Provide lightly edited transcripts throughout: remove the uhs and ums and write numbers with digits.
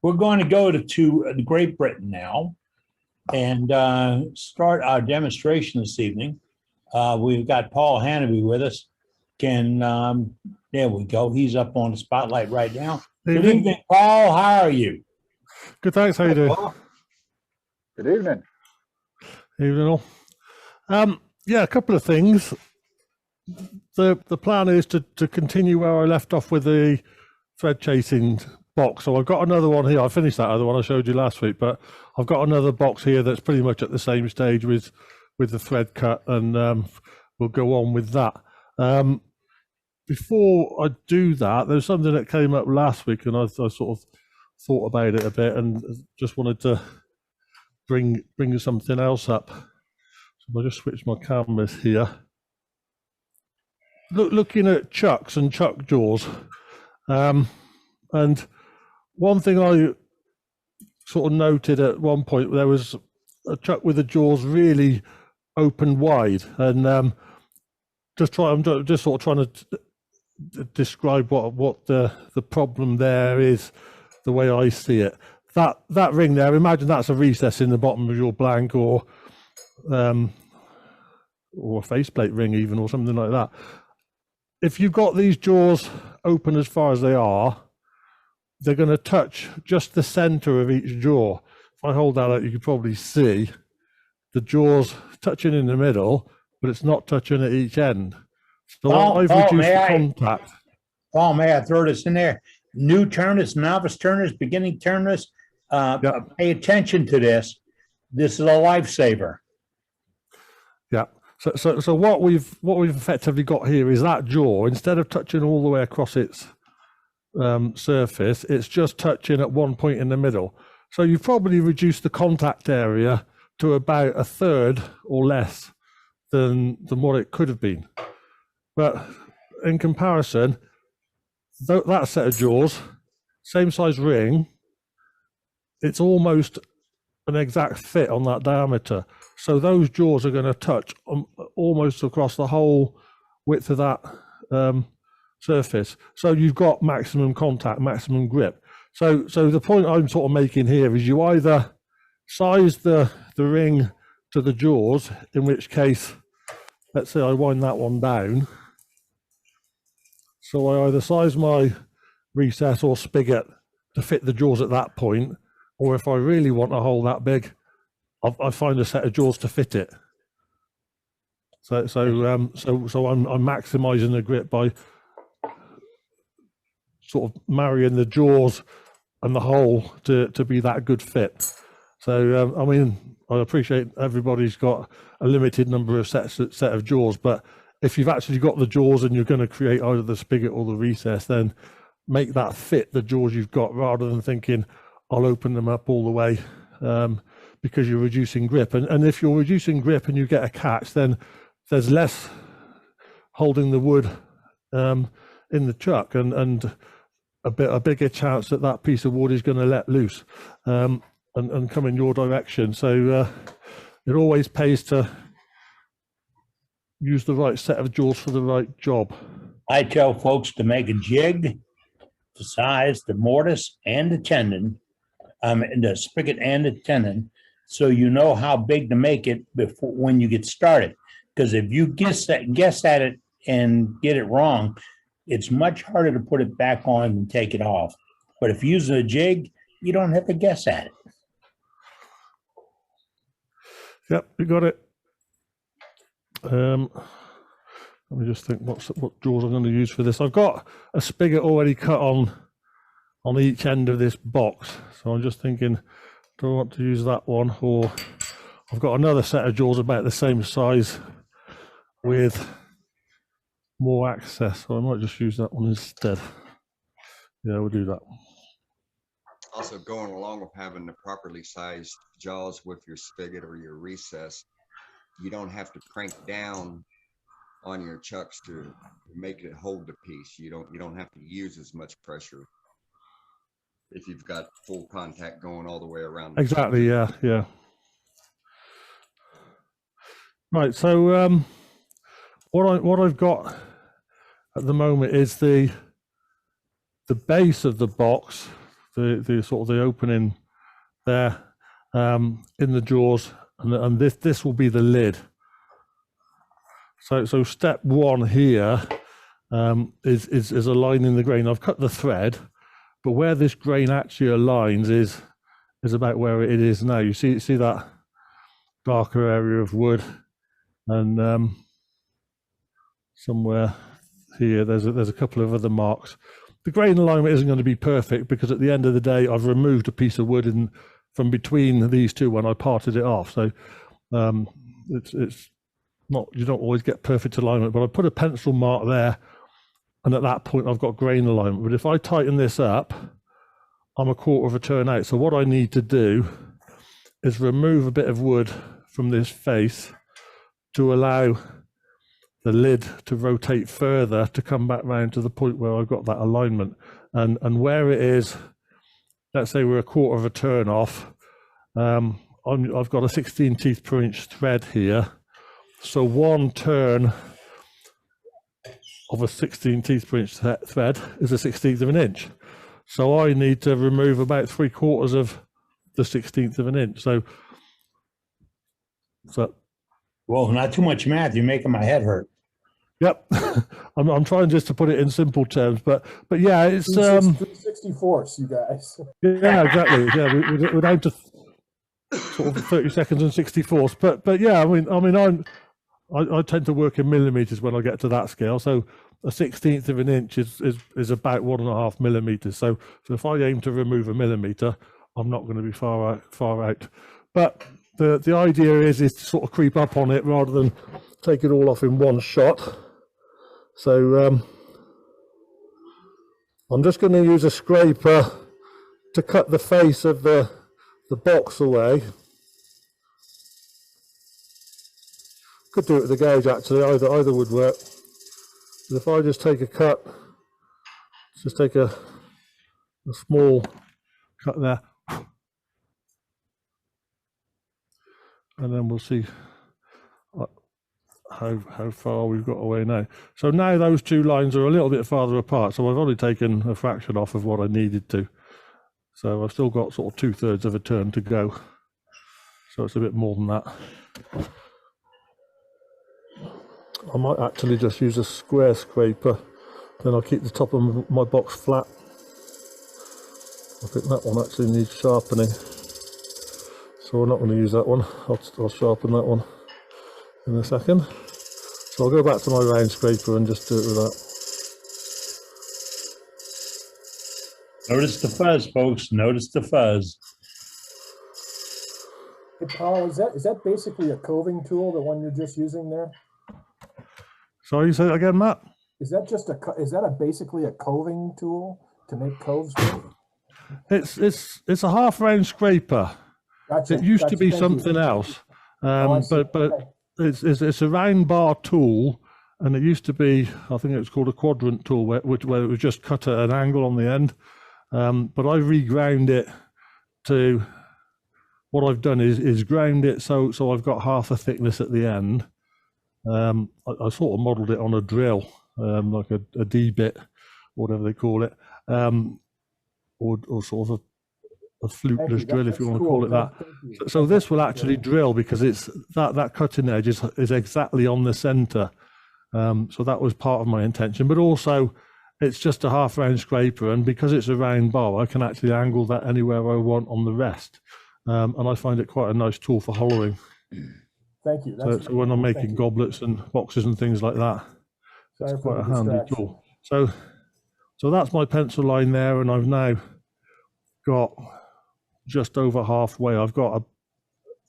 We're going to go to Great Britain now and start our demonstration this evening. We've got Paul Hannaby with us. There we go. He's up on the spotlight right now. Good evening, Paul. How are you? Good, thanks. How you doing? Good evening. Evening all. Yeah, a couple of things. The plan is to continue where I left off with the thread chasing box. So I've got another one here. I finished that other one I showed you last week, but I've got another box here that's pretty much at the same stage with the thread cut, and we'll go on with that. Before I do that, there's something that came up last week, and I sort of thought about it a bit, and just wanted to bring something else up. So I'll just switch my cameras here. Looking at chucks and chuck jaws, and one thing I sort of noted at one point, there was a chuck with the jaws really open wide, and I'm just sort of trying to describe what the problem there is, the way I see it. That ring there, imagine that's a recess in the bottom of your blank, or a faceplate ring even, or something like that. If you've got these jaws open as far as they are, they're going to touch just the center of each jaw. If I hold that out, you can probably see the jaws touching in the middle, but it's not touching at each end. So I've reduced the contact. Paul, may I throw this in there? New turners, novice turners, beginning turners, pay attention to this. This is a lifesaver. Yeah. So what we've effectively got here is that jaw, instead of touching all the way across its surface, it's just touching at one point in the middle. So you've probably reduced the contact area to about a third or less than what it could have been. But in comparison, that set of jaws, same size ring, it's almost an exact fit on that diameter. So those jaws are going to touch almost across the whole width of that surface. So you've got maximum contact, maximum grip. So the point I'm sort of making here is you either size the ring to the jaws, in which case, let's say I wind that one down. So I either size my recess or spigot to fit the jaws at that point, or if I really want a hole that big, I find a set of jaws to fit it. So I'm maximizing the grip by sort of marrying the jaws and the hole to be that good fit. So I mean, I appreciate everybody's got a limited number of set of jaws, but if you've actually got the jaws and you're going to create either the spigot or the recess, then make that fit the jaws you've got, rather than thinking I'll open them up all the way, because you're reducing grip. And if you're reducing grip and you get a catch, then there's less holding the wood in the chuck, and a bigger chance that piece of wood is going to let loose and come in your direction. So it always pays to use the right set of jaws for the right job. I tell folks to make a jig to size the mortise and the tendon, the spigot and the tendon, so you know how big to make it before when you get started. Because if you guess at it and get it wrong, it's much harder to put it back on and take it off. But if you use a jig, you don't have to guess at it. Yep, you got it. Let me just think what jaws I'm going to use for this. I've got a spigot already cut on each end of this box, so I'm just thinking, do I want to use that one, or I've got another set of jaws about the same size with more access, so I might just use that one instead. Yeah, we'll do that. Also, going along with having the properly sized jaws with your spigot or your recess, you don't have to crank down on your chucks to make it hold the piece. You don't have to use as much pressure if you've got full contact going all the way around. Exactly. Yeah. Right. So what I've got at the moment is the base of the box, the sort of the opening there in the jaws, and this will be the lid. So step one here is aligning the grain. I've cut the thread, but where this grain actually aligns is about where it is now. You see that darker area of wood, and somewhere here there's a couple of other marks. The grain alignment isn't going to be perfect because at the end of the day I've removed a piece of wood from between these two when I parted it off. So it's not, you don't always get perfect alignment, but I put a pencil mark there, and at that point I've got grain alignment. But if I tighten this up, I'm a quarter of a turn out. So what I need to do is remove a bit of wood from this face to allow the lid to rotate further to come back round to the point where I've got that alignment. And where it is, let's say we're a quarter of a turn off, I've got a 16 teeth per inch thread here. So one turn of a 16 teeth per inch thread is a 16th of an inch. So I need to remove about 3/4 of the 16th of an inch. So Well, not too much math. You're making my head hurt. yep. I'm trying just to put it in simple terms, but yeah, it's 3/64, you guys. yeah, exactly. Yeah, we're down to sort of 30 seconds and 64ths. But yeah, I mean, I tend to work in millimeters when I get to that scale. So a 16th of an inch is about 1.5 millimeters. So if I aim to remove a millimeter, I'm not going to be far out. But the idea is to sort of creep up on it rather than take it all off in one shot. So I'm just going to use a scraper to cut the face of the box away. Could do it with a gauge actually, either would work. But if I just take a cut, just take a small cut there, and then we'll see how far we've got away now. So now those two lines are a little bit farther apart, so I've only taken a fraction off of what I needed to. So I've still got sort of 2/3 of a turn to go. So it's a bit more than that. I might actually just use a square scraper, then I'll keep the top of my box flat. I think that one actually needs sharpening, so we're not going to use that one. I'll sharpen that one in a second. So I'll go back to my round scraper and just do it with that. Notice the fuzz, folks. Notice the fuzz. Hey, Paul, is that basically a coving tool, the one you're just using there? Sorry, say that again, Matt? Is that basically a coving tool to make coves with? It's a half round scraper. Gotcha. It used to be Thank something you. else, I see. but Okay. it's a round bar tool, and it used to be, I think it was called a quadrant tool, where it was just cut at an angle on the end. But I reground it to, what I've done is ground it so I've got half a thickness at the end. I sort of modelled it on a drill, like a D-bit, whatever they call it, or sort of a fluteless drill, if you want to call it that. So this will actually drill, because it's that cutting edge is exactly on the centre. So that was part of my intention, but also it's just a half round scraper, and because it's a round bar, I can actually angle that anywhere I want on the rest. And I find it quite a nice tool for hollowing. Thank you. So when I'm making goblets and boxes and things like that, it's quite a handy tool. So that's my pencil line there, and I've now got just over halfway. I've got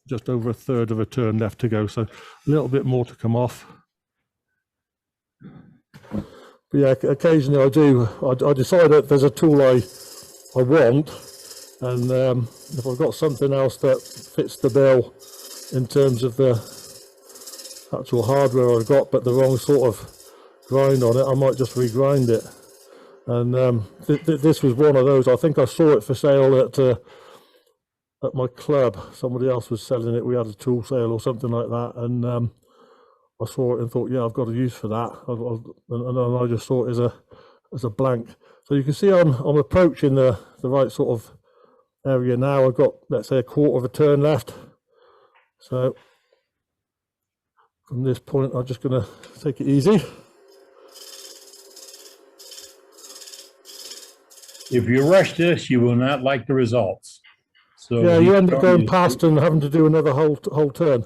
just over 1/3 of a turn left to go, so a little bit more to come off. But yeah, occasionally I decide that there's a tool I want, and if I've got something else that fits the bill in terms of the actual hardware I've got, but the wrong sort of grind on it, I might just regrind it. And this was one of those. I think I saw it for sale at my club. Somebody else was selling it. We had a tool sale or something like that, and I saw it and thought, yeah, I've got a use for that. And I just saw it as a blank So you can see I'm approaching the right sort of area now. I've got, let's say, a quarter of a turn left. So from this point, I'm just going to take it easy. If you rush this, you will not like the results. So Yeah, you end up showing going you- past and having to do another whole turn,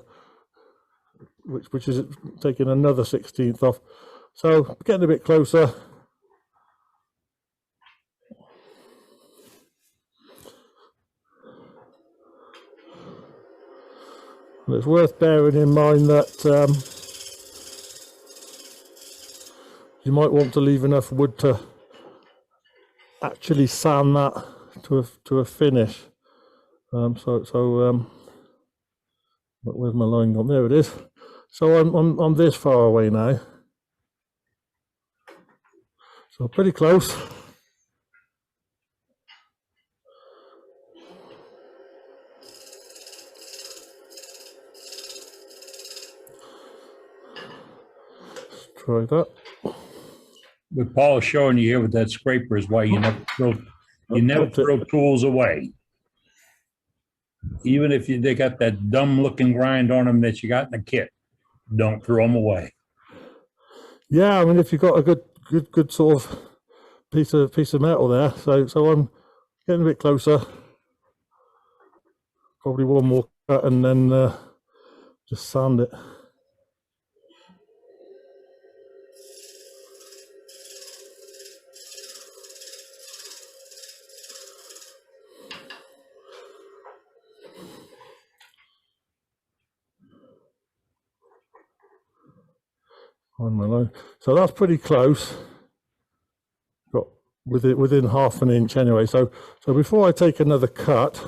which is taking another 16th off. So getting a bit closer. And it's worth bearing in mind that you might want to leave enough wood to actually sand that to a finish. Where's my line gone? There it is. So I'm this far away now. So pretty close. Let's try that. What Paul is showing you here with that scraper is why you never throw tools away. Even if they got that dumb looking grind on them that you got in the kit, don't throw them away. Yeah, I mean, if you've got a good sort of piece of metal there, so I'm getting a bit closer. Probably one more cut and then just sand it. On my line. So that's pretty close. Got within half an inch anyway. So before I take another cut,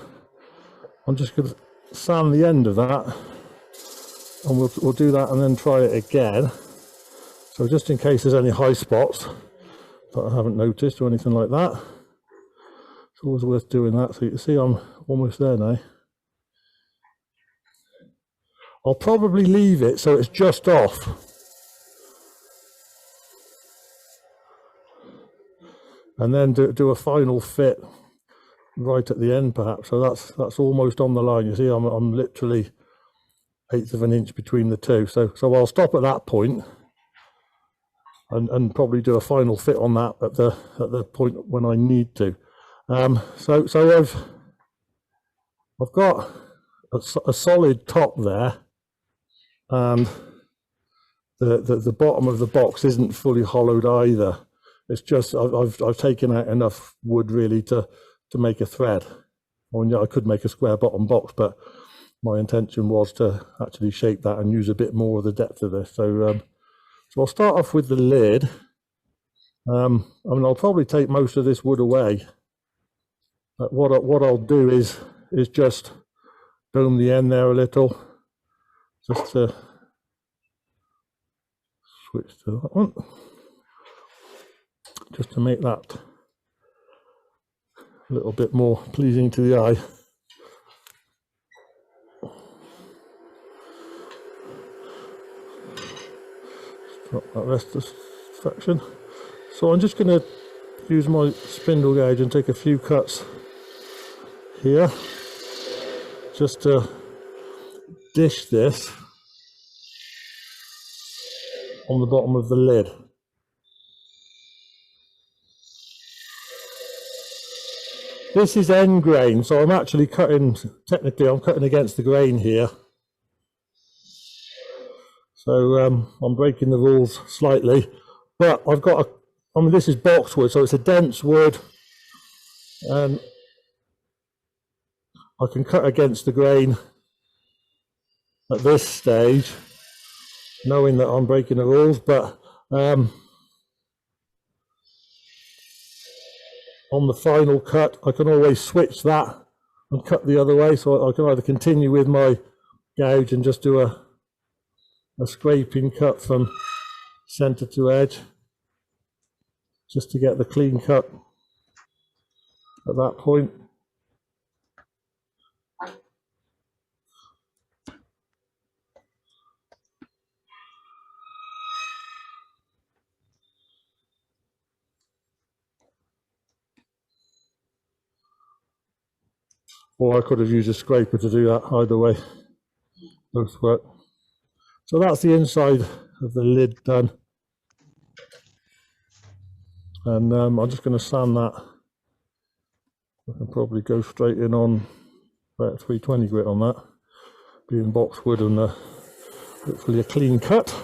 I'm just going to sand the end of that, and we'll do that and then try it again. So just in case there's any high spots that I haven't noticed or anything like that, it's always worth doing that. So you can see I'm almost there now. I'll probably leave it so it's just off. And then do a final fit right at the end, perhaps. So that's almost on the line. You see, I'm literally 1/8 of an inch between the two. So I'll stop at that point and probably do a final fit on that at the point when I need to. So I've got a solid top there, and the bottom of the box isn't fully hollowed either. It's just I've taken out enough wood really to make a thread. I mean, I could make a square bottom box, but my intention was to actually shape that and use a bit more of the depth of this. So I'll start off with the lid. I mean, I'll probably take most of this wood away. But what I'll do is just dome the end there a little, just to switch to that one, just to make that a little bit more pleasing to the eye. Drop that rest of fraction. So I'm just going to use my spindle gauge and take a few cuts here, just to dish this on the bottom of the lid. This is end grain, so I'm actually technically I'm cutting against the grain here. So I'm breaking the rules slightly, but I mean, this is boxwood, so it's a dense wood, and I can cut against the grain at this stage, knowing that I'm breaking the rules, but on the final cut, I can always switch that and cut the other way, so I can either continue with my gouge and just do a scraping cut from center to edge, just to get the clean cut at that point. or I could have used a scraper to do that. Either way, both work. So that's the inside of the lid done. And I'm just going to sand that. I can probably go straight in on about 320 grit on that, being boxwood and hopefully a clean cut.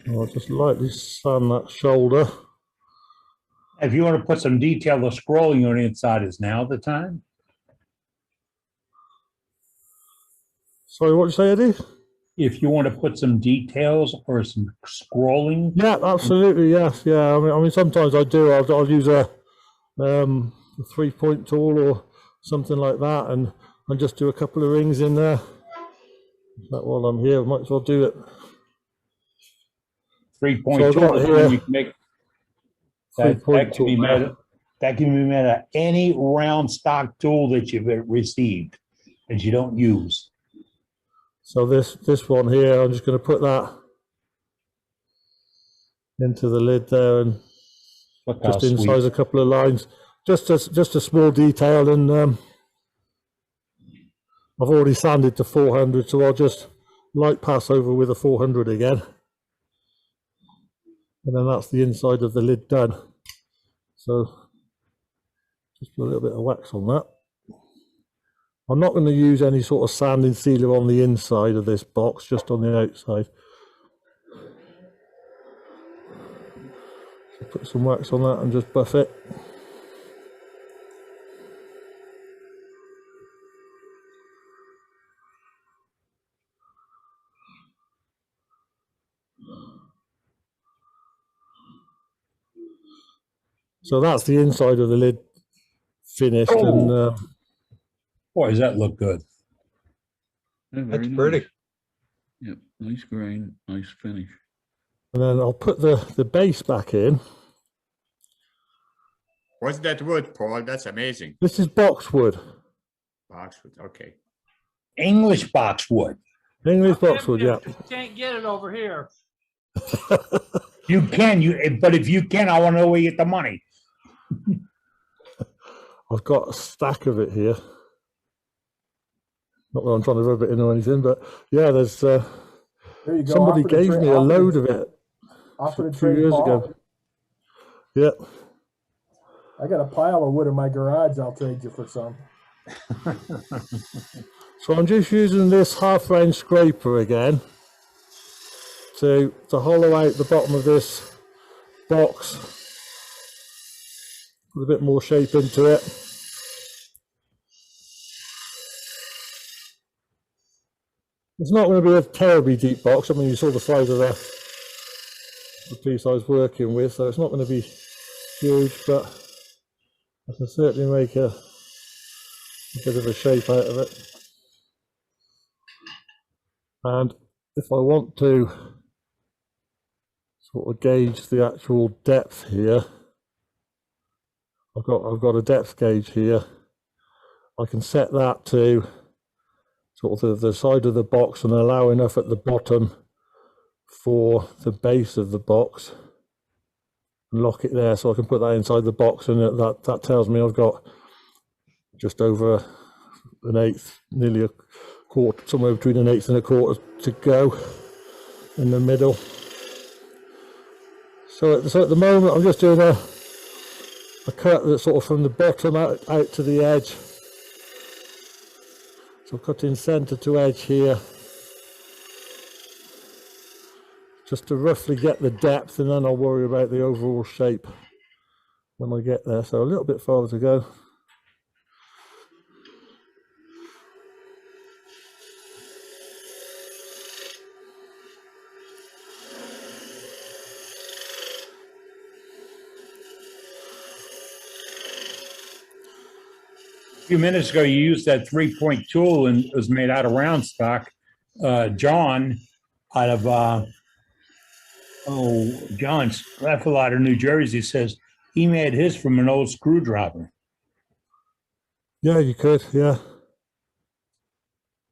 I'll just lightly sand that shoulder. If you want to put some detail of scrolling on the inside, is now the time? Sorry, what did you say, Eddie? If you want to put some details or some scrolling. Yeah, absolutely, yes, yeah. I mean sometimes I do. I'll use a 3-point tool or something like that, and just do a couple of rings in there. That while I'm here, I might as well do it. 3-point So I've got tool, here you can make that 3-point can be tool. made. That can be made of any round stock tool that you've received that you don't use. So this one here, I'm just going to put that into the lid there, and Look how just inside sweet. a couple of lines, just a small detail. And I've already sanded to 400, so I'll just light pass over with a 400 again, and then that's the inside of the lid done. So just put a little bit of wax on that. I'm not going to use any sort of sanding sealer on the inside of this box, just on the outside. So put some wax on that and just buff it. So that's the inside of the lid finished. Oh. And Boy, does that look good. Yeah, That's very pretty. nice. Yep, nice grain, nice finish. and then I'll put the base back in. What's that wood, Paul? That's amazing. This is boxwood, Boxwood. Okay. English boxwood. English boxwood, yeah. Can't get it over here. You can, but if you can, I want to know where you get the money. I've got a stack of it here. Not that I'm trying to rub it in or anything, but yeah, there's There you go. somebody Offer to gave trade- me a offer to- load of it Offer to 2 trade years Paul. ago. Yeah. I got a pile of wood in my garage. I'll trade you for some. So I'm just using this half-round scraper again to hollow out the bottom of this box, put a bit more shape into it. It's not going to be a terribly deep box. I mean, you saw the size of the piece I was working with, so it's not going to be huge, but I can certainly make a bit of a shape out of it. And if I want to sort of gauge the actual depth here, I've got a depth gauge here. I can set that to sort of the side of the box and allow enough at the bottom for the base of the box and lock it there, so I can put that inside the box, and that tells me I've got just over an eighth, nearly a quarter, somewhere between an eighth and a quarter to go in the middle. So at the moment I'm just doing a cut that's sort of from the bottom out to the edge. So cutting centre to edge here, just to roughly get the depth, and then I'll worry about the overall shape when I get there. So a little bit farther to go. A few minutes ago, you used that 3-point tool and it was made out of round stock. John out of John Straffel out of New Jersey says he made his from an old screwdriver. Yeah, you could, yeah.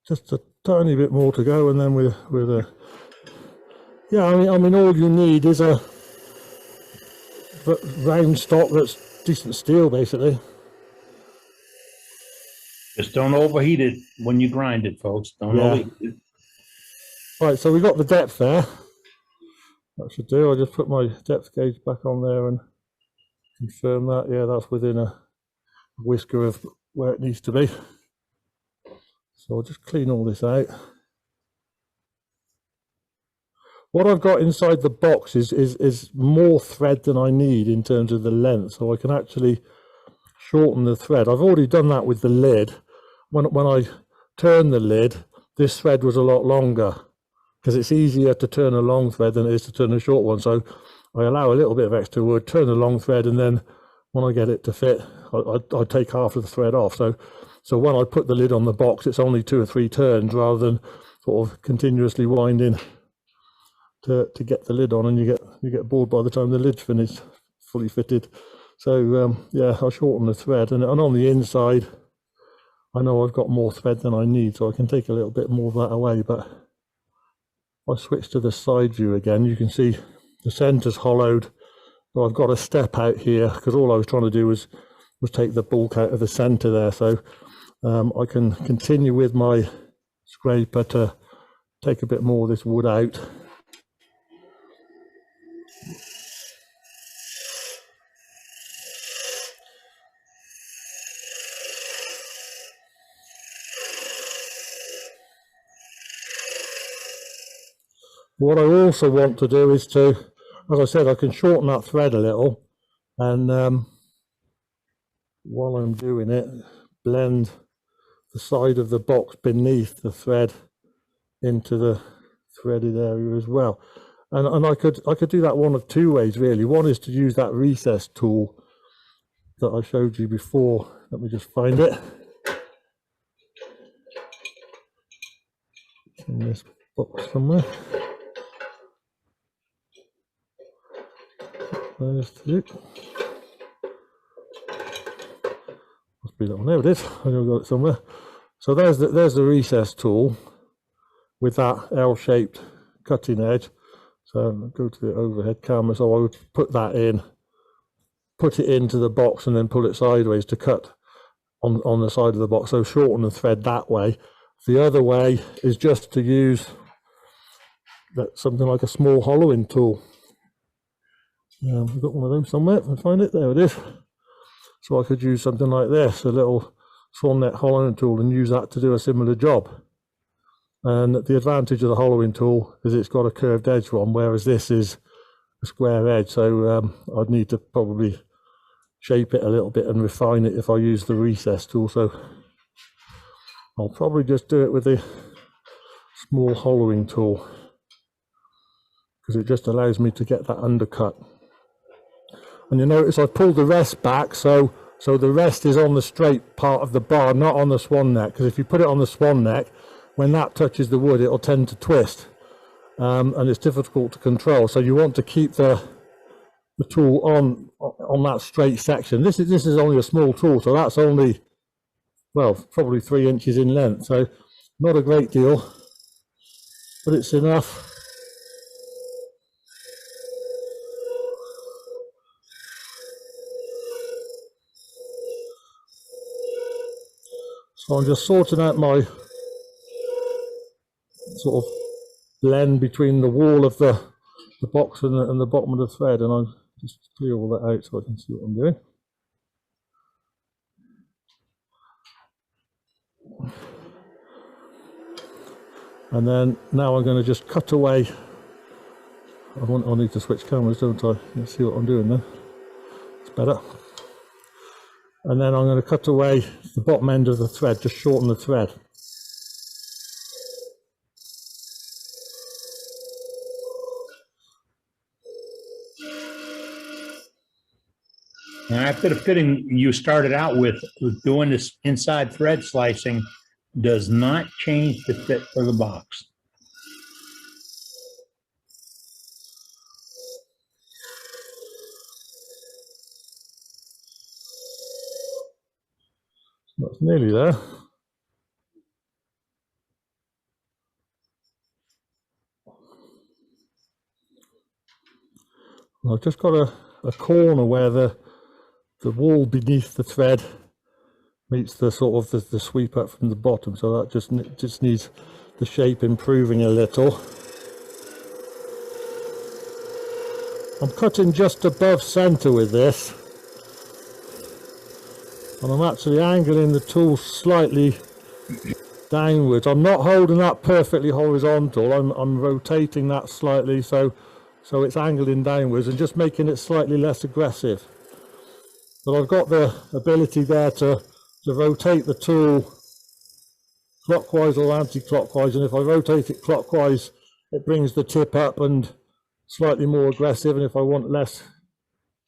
Just a tiny bit more to go, and then we're yeah, I mean, all you need is a round stock that's decent steel, basically. Just don't overheat it when you grind it, folks. Don't Yeah. overheat it. Right, so we got the depth there. That should do. I'll just put my depth gauge back on there and confirm that. Yeah, that's within a whisker of where it needs to be. So I'll just clean all this out. What I've got inside the box is more thread than I need in terms of the length, so I can actually shorten the thread. I've already done that with the lid. When I turned the lid, this thread was a lot longer, because it's easier to turn a long thread than it is to turn a short one. So I allow a little bit of extra wood, turn the long thread, and then when I get it to fit, I take half of the thread off. So when I put the lid on the box, it's only 2 or 3 turns rather than sort of continuously winding to get the lid on, and you get bored by the time the lid's finished, fully fitted. So yeah, I shorten the thread, and on the inside, I know I've got more thread than I need, so I can take a little bit more of that away. But if I switch to the side view again, you can see the centre's hollowed, but I've got a step out here because all I was trying to do was take the bulk out of the centre there. So I can continue with my scraper to take a bit more of this wood out. What I also want to do is to, as I said, I can shorten that thread a little, and while I'm doing it, blend the side of the box beneath the thread into the threaded area as well. And I could do that one of 2 ways really. One is to use that recess tool that I showed you before. Let me just find it. It's in this box somewhere. There's it. Must be that one. There it is. I know I've got it somewhere. So there's the recess tool with that L-shaped cutting edge. So go to the overhead camera. So I would put that in, put it into the box, and then pull it sideways to cut on the side of the box. So shorten the thread that way. The other way is just to use something like a small hollowing tool. We've got one of those somewhere. If I find it, there it is. So I could use something like this, a little swan neck hollowing tool, and use that to do a similar job. And the advantage of the hollowing tool is it's got a curved edge one, whereas this is a square edge. So I'd need to probably shape it a little bit and refine it if I use the recess tool. So I'll probably just do it with the small hollowing tool, because it just allows me to get that undercut. And you notice I've pulled the rest back, so the rest is on the straight part of the bar, not on the swan neck, because if you put it on the swan neck, when that touches the wood, it'll tend to twist, and it's difficult to control. So you want to keep the tool on that straight section. This is only a small tool, so that's only, well, probably 3 inches in length, so not a great deal, but it's enough. So I'm just sorting out my sort of blend between the wall of the box and the bottom of the thread, and I'll just clear all that out so I can see what I'm doing. And then now I'm going to just cut away. I need to switch cameras, don't I? Let's see what I'm doing then. It's better. And then I'm going to cut away the bottom end of the thread, just shorten the thread. Now, after the fitting you started out with doing this inside thread slicing does not change the fit for the box. That's nearly there. I've just got a corner where the wall beneath the thread meets the sort of the sweep up from the bottom, so that just needs the shape improving a little. I'm cutting just above center with this, and I'm actually angling the tool slightly downwards. I'm not holding that perfectly horizontal. I'm rotating that slightly so it's angling downwards and just making it slightly less aggressive. But I've got the ability there to rotate the tool clockwise or anti-clockwise, and if I rotate it clockwise, it brings the tip up and slightly more aggressive, and if I want less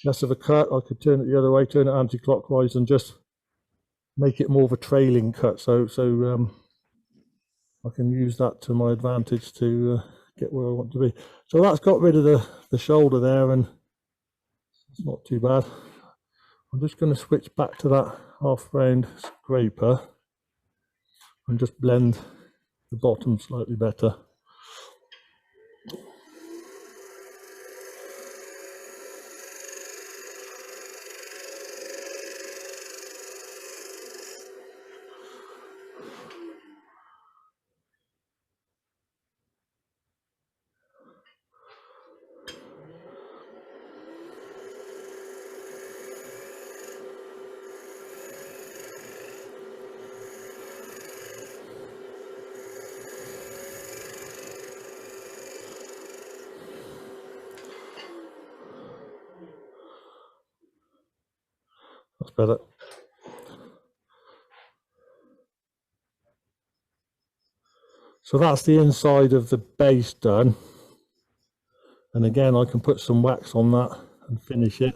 of a cut, I could turn it the other way, turn it anti-clockwise, and just make it more of a trailing cut. So I can use that to my advantage to get where I want to be. So that's got rid of the shoulder there, and it's not too bad. I'm just going to switch back to that half-round scraper and just blend the bottom slightly better. That's better. So that's the inside of the base done. And again, I can put some wax on that and finish it.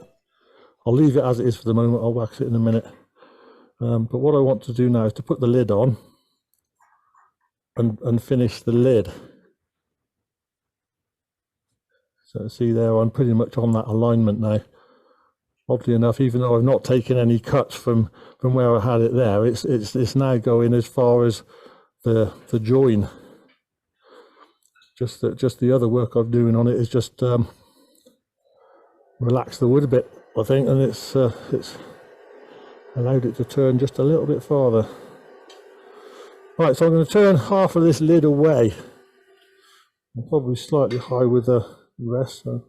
I'll leave it as it is for the moment. I'll wax it in a minute. But what I want to do now is to put the lid on and finish the lid. So see there, I'm pretty much on that alignment now. Oddly enough, even though I've not taken any cuts from where I had it there, it's now going as far as the join. Just the other work I'm doing on it is just relax the wood a bit, I think, and it's allowed it to turn just a little bit farther. Right, so I'm going to turn half of this lid away. I'm probably slightly high with the rest, so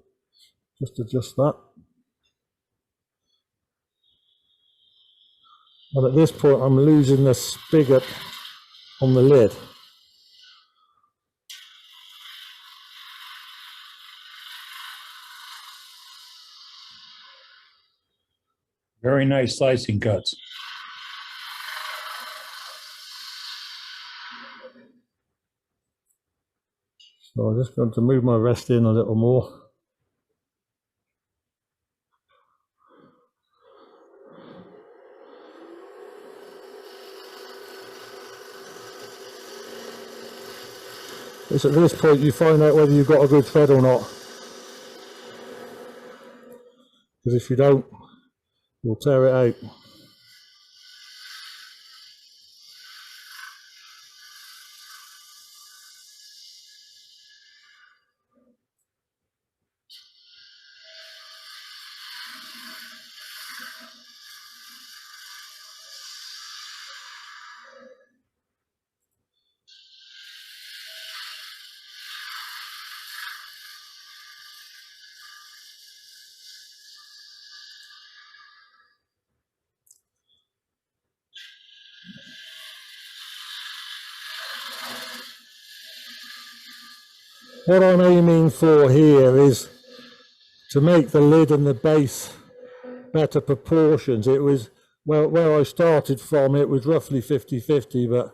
just adjust that. And at this point, I'm losing the spigot on the lid. Very nice slicing cuts. So I'm just going to move my rest in a little more. It's at this point you find out whether you've got a good thread or not. Because if you don't, you'll tear it out. What I'm aiming for here is to make the lid and the base better proportions. It was, well, where I started from, it was roughly 50-50, but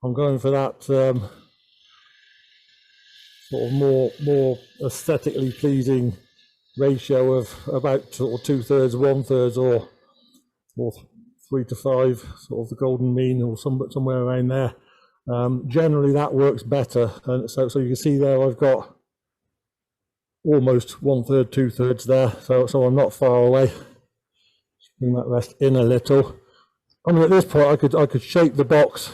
I'm going for that sort of more aesthetically pleasing ratio of about sort of 2/3, 1/3, or 3 to 5, sort of the golden mean, or somewhere around there. Generally that works better, and so you can see there I've got almost 1/3, 2/3 there, so I'm not far away. Bring that rest in a little. I mean, at this point I could shape the box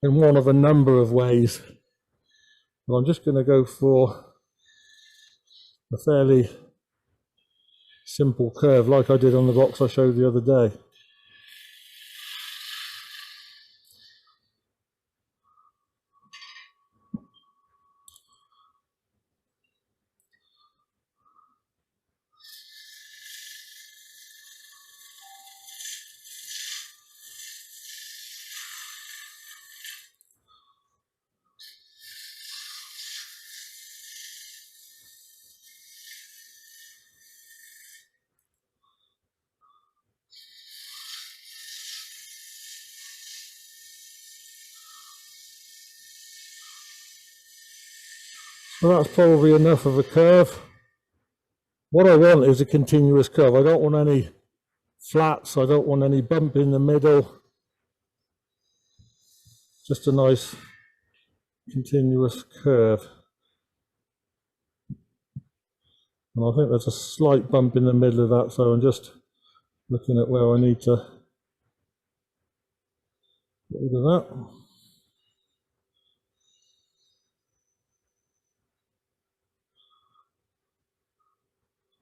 in one of a number of ways, but I'm just going to go for a fairly simple curve like I did on the box I showed the other day. So that's probably enough of a curve. What I want is a continuous curve. I don't want any flats. I don't want any bump in the middle. Just a nice continuous curve. And I think there's a slight bump in the middle of that, so I'm just looking at where I need to get rid of that.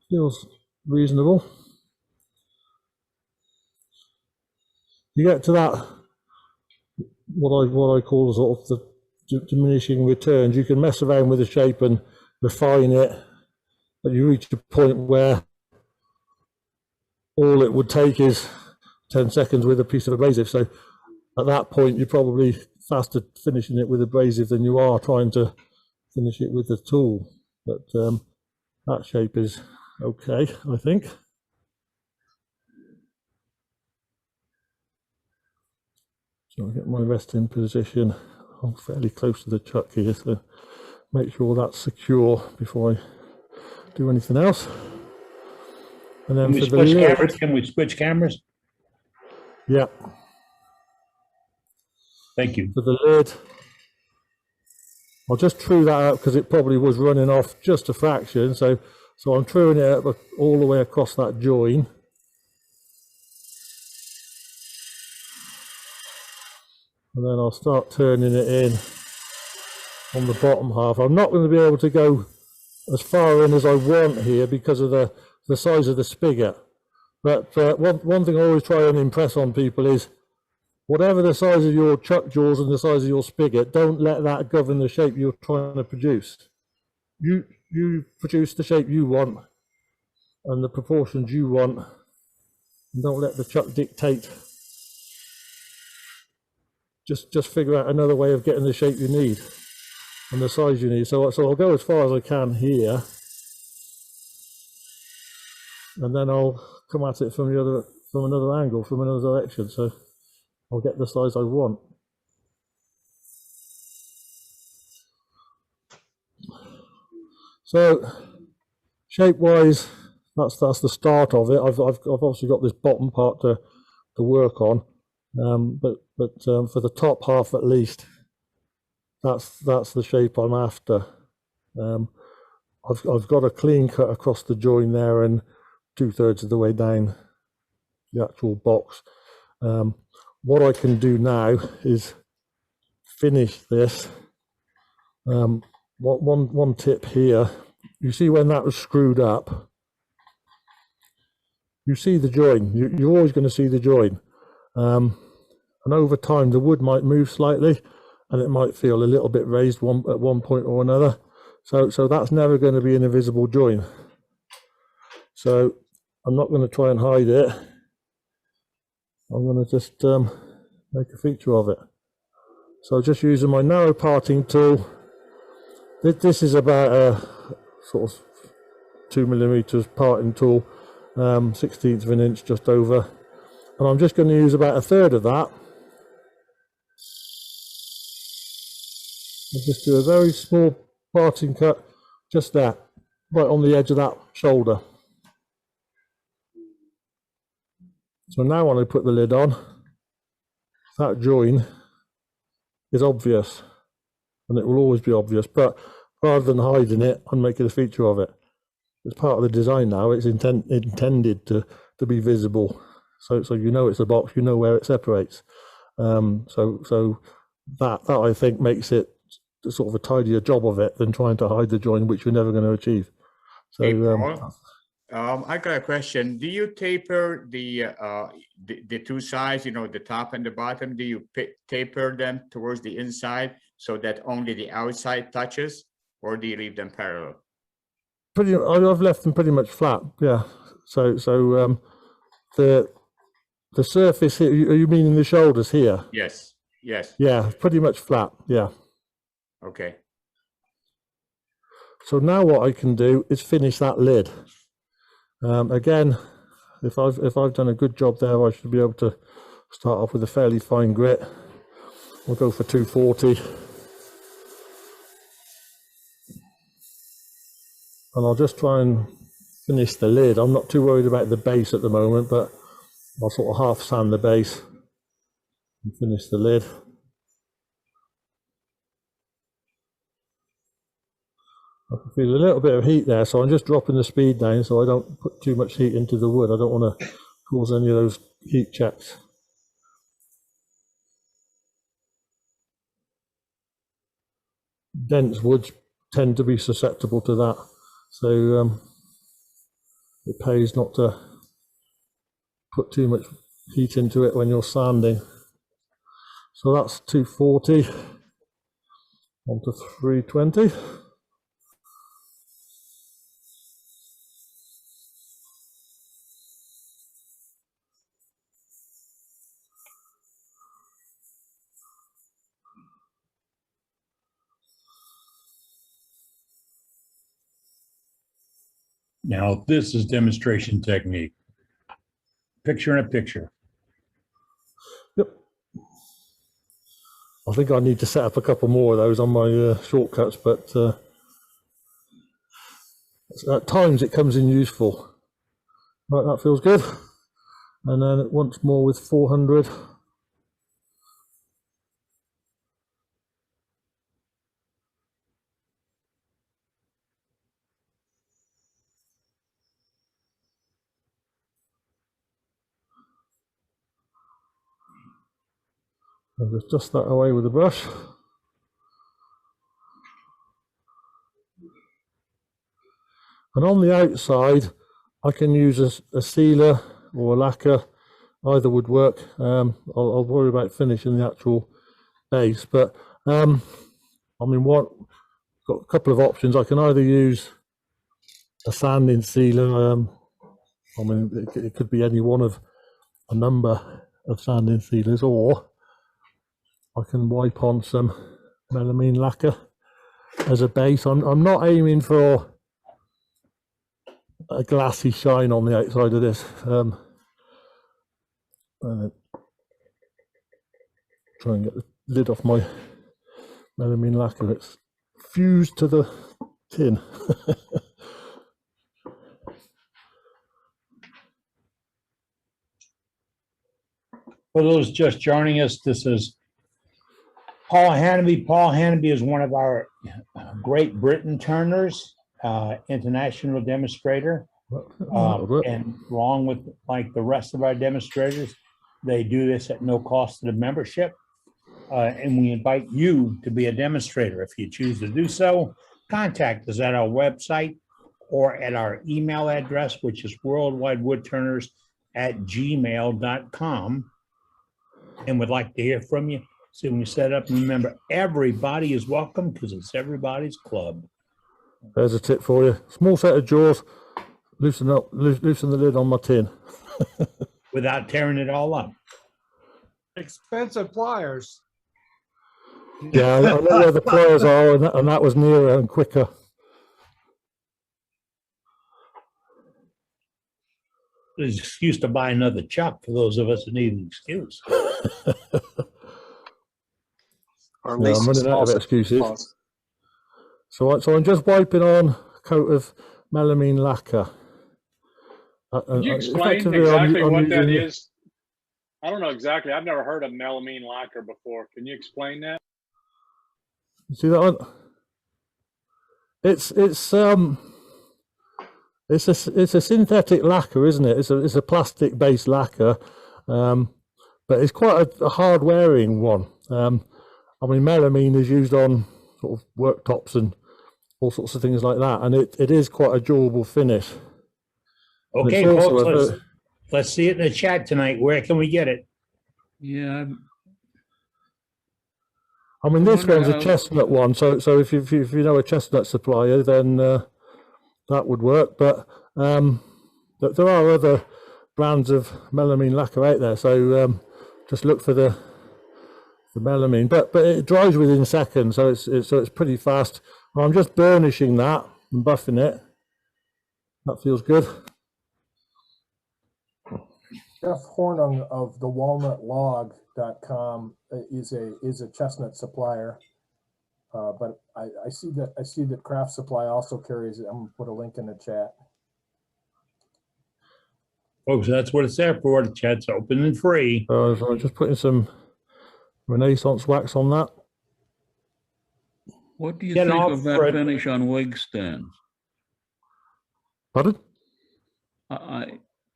Feels reasonable. You get to that, what I call sort of the diminishing returns. You can mess around with the shape and refine it, but you reach a point where all it would take is 10 seconds with a piece of abrasive. So at that point, you're probably faster finishing it with abrasive than you are trying to finish it with the tool. But that shape is okay, I think. So I'll get my resting position. I'm fairly close to the chuck here, so make sure that's secure before I do anything else. And then Can we for the switch lid, cameras? Can we switch cameras? yeah, Thank you. for the lid, I'll just true that out because it probably was running off just a fraction. So I'm truing it up all the way across that join. And then I'll start turning it in on the bottom half. I'm not going to be able to go as far in as I want here because of the size of the spigot. But one thing I always try and impress on people is whatever the size of your chuck jaws and the size of your spigot, don't let that govern the shape you're trying to produce. You produce the shape you want and the proportions you want, and don't let the chuck dictate. Just figure out another way of getting the shape you need and the size you need. So I'll go as far as I can here, and then I'll come at it from another angle, from another direction. So I'll get the size I want. So shape-wise, that's the start of it. I've obviously got this bottom part to work on, but for the top half at least, that's the shape I'm after. I've got a clean cut across the join there and 2/3 of the way down the actual box. What I can do now is finish this. One tip here, you see when that was screwed up, you see the join. You're always going to see the join. And over time the wood might move slightly and it might feel a little bit raised at one point or another. So that's never going to be an invisible join. So I'm not going to try and hide it. I'm going to just make a feature of it. So just using my narrow parting tool. This is about a sort of 2mm parting tool, 1/16 of an inch, just over. And I'm just going to use about 1/3 of that. I'll just do a very small parting cut, just there, right on the edge of that shoulder. So now when I put the lid on, that join is obvious, and it will always be obvious, but rather than hiding it, I'm making a feature of it. It's part of the design now. It's intended to be visible, so you know it's a box, you know where it separates. So that I think makes it sort of a tidier job of it than trying to hide the join, which you're never going to achieve. So Hey, Paul, I got a question. Do you taper the two sides, you know, the top and the bottom? Do you taper them towards the inside so that only the outside touches, or do you leave them parallel? I've left them pretty much flat. Yeah. So the surface here. Are you meaning the shoulders here? Yes. Yes. Yeah, pretty much flat. Yeah. Okay. So now what I can do is finish that lid. Again, if I've done a good job there, I should be able to start off with a fairly fine grit. I'll go for 240. And I'll just try and finish the lid. I'm not too worried about the base at the moment, but I'll sort of half sand the base and finish the lid. I can feel a little bit of heat there, so I'm just dropping the speed down so I don't put too much heat into the wood. I don't want to cause any of those heat checks. Dense woods tend to be susceptible to that, so it pays not to put too much heat into it when you're sanding. So that's 240 onto 320. Now, this is demonstration technique. Picture in a picture. Yep. I think I need to set up a couple more of those on my shortcuts, but at times it comes in useful. Right, that feels good. And then once more with 400. I'll just dust that away with a brush. And on the outside, I can use a sealer or a lacquer. Either would work. I'll worry about finishing the actual base, but I mean, got a couple of options. I can either use a sanding sealer. I mean, it could be any one of a number of sanding sealers, or I can wipe on some melamine lacquer as a base. I'm not aiming for a glassy shine on the outside of this. Try and get the lid off my melamine lacquer. It's fused to the tin. For those just joining us, this is Paul Hannaby. Paul Hannaby is one of our Great Britain turners, international demonstrator. And along with like the rest of our demonstrators, they do this at no cost to the membership. And we invite you to be a demonstrator. If you choose to do so, contact us at our website or at our email address, which is worldwidewoodturners@gmail.com. And would like to hear from you. So when we set up, remember, everybody is welcome because it's everybody's club. There's a tip for you. Small set of jaws. Loosen the lid on my tin. Without tearing it all up. Expensive pliers. Yeah, I know where the pliers are, and that was nearer and quicker. There's an excuse to buy another chuck for those of us that need an excuse. Or at Yeah, least I'm running out of small excuses. saws. So I'm just wiping on a coat of melamine lacquer. Could you explain effectively, exactly I'm what that using- is? I don't know exactly. I've never heard of melamine lacquer before. Can you explain that? See that one? It's a synthetic lacquer, isn't it? It's a plastic based lacquer, but it's quite a hard wearing one. I mean, melamine is used on sort of worktops and all sorts of things like that, and it is quite a durable finish. Okay, It's also folks, a let's, very- let's see it in the chat tonight. Where can we get it? Yeah, I mean, I this wonder one's a how- chestnut one, so if you know a chestnut supplier, then that would work. But there are other brands of melamine lacquer out there, so just look for the melamine. But it dries within seconds, so it's pretty fast. I'm just burnishing that and buffing it. That feels good. Jeff Hornung of the walnutlog.com is a chestnut supplier. But I see that Craft Supply also carries it. I'm gonna put a link in the chat. Folks, that's what it's there for. The chat's open and free. So I'm just putting some Renaissance wax on that. what do you Get think off of that for it. finish on wig stands? Pardon?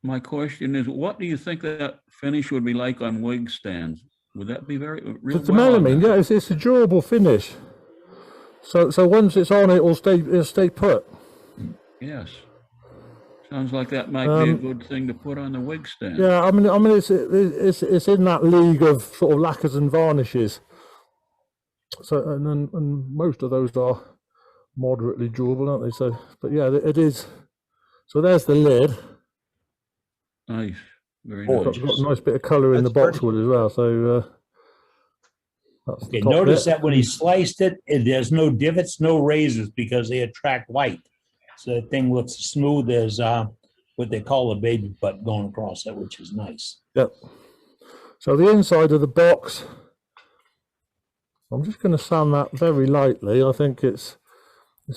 My question is, what do you think that finish would be like on wig stands? Would that be real The well on melamine, that? yeah, it's a durable finish. So once it's on, it'll stay put. Yes. Sounds like that might be a good thing to put on the wig stand. Yeah, I mean, it's in that league of sort of lacquers and varnishes. So and most of those are moderately durable, aren't they? So, but yeah, it is. So there's the lid. Nice, very Oh, nice. Got a nice bit of colour in the boxwood as well. So that's Okay, the top notice bit. that when he sliced it, there's no divots, no razors because they attract light. So the thing looks smooth as what they call a baby butt going across it, which is nice. Yep. So the inside of the box, I'm just going to sand that very lightly. I think it's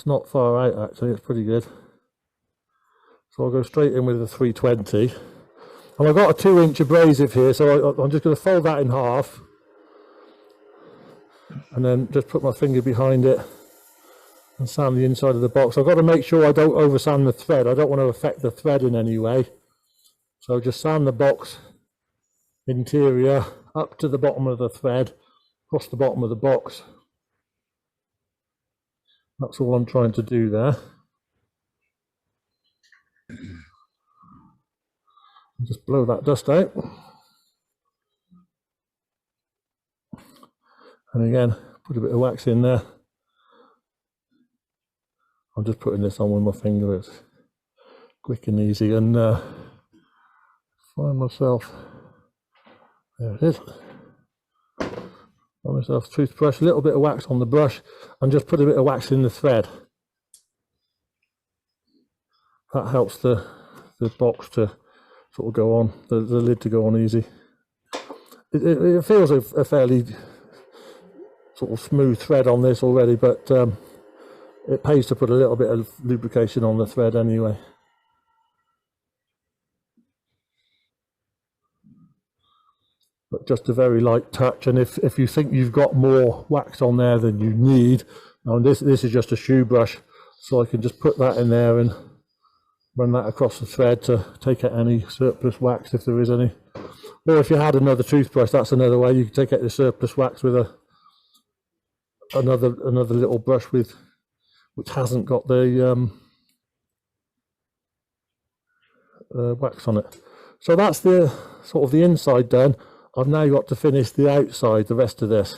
not far out actually. It's pretty good. So I'll go straight in with the 320. And I've got a 2-inch abrasive here, so I'm just going to fold that in half. And then just put my finger behind it and sand the inside of the box. I've got to make sure I don't over sand the thread. I don't want to affect the thread in any way. So just sand the box interior up to the bottom of the thread, across the bottom of the box. That's all I'm trying to do there. Just blow that dust out. And again, put a bit of wax in there. I'm just putting this on with my finger. It's quick and easy. And find myself, there it is. Find myself a toothbrush, a little bit of wax on the brush, and just put a bit of wax in the thread. That helps the box to sort of go on, the lid to go on easy. It feels a fairly sort of smooth thread on this already, but it pays to put a little bit of lubrication on the thread anyway. But just a very light touch, and if you think you've got more wax on there than you need, and this is just a shoe brush, so I can just put that in there and run that across the thread to take out any surplus wax if there is any. Or if you had another toothbrush, that's another way. You can take out the surplus wax with another little brush which hasn't got the wax on it. So that's the sort of the inside done. I've now got to finish the outside, the rest of this.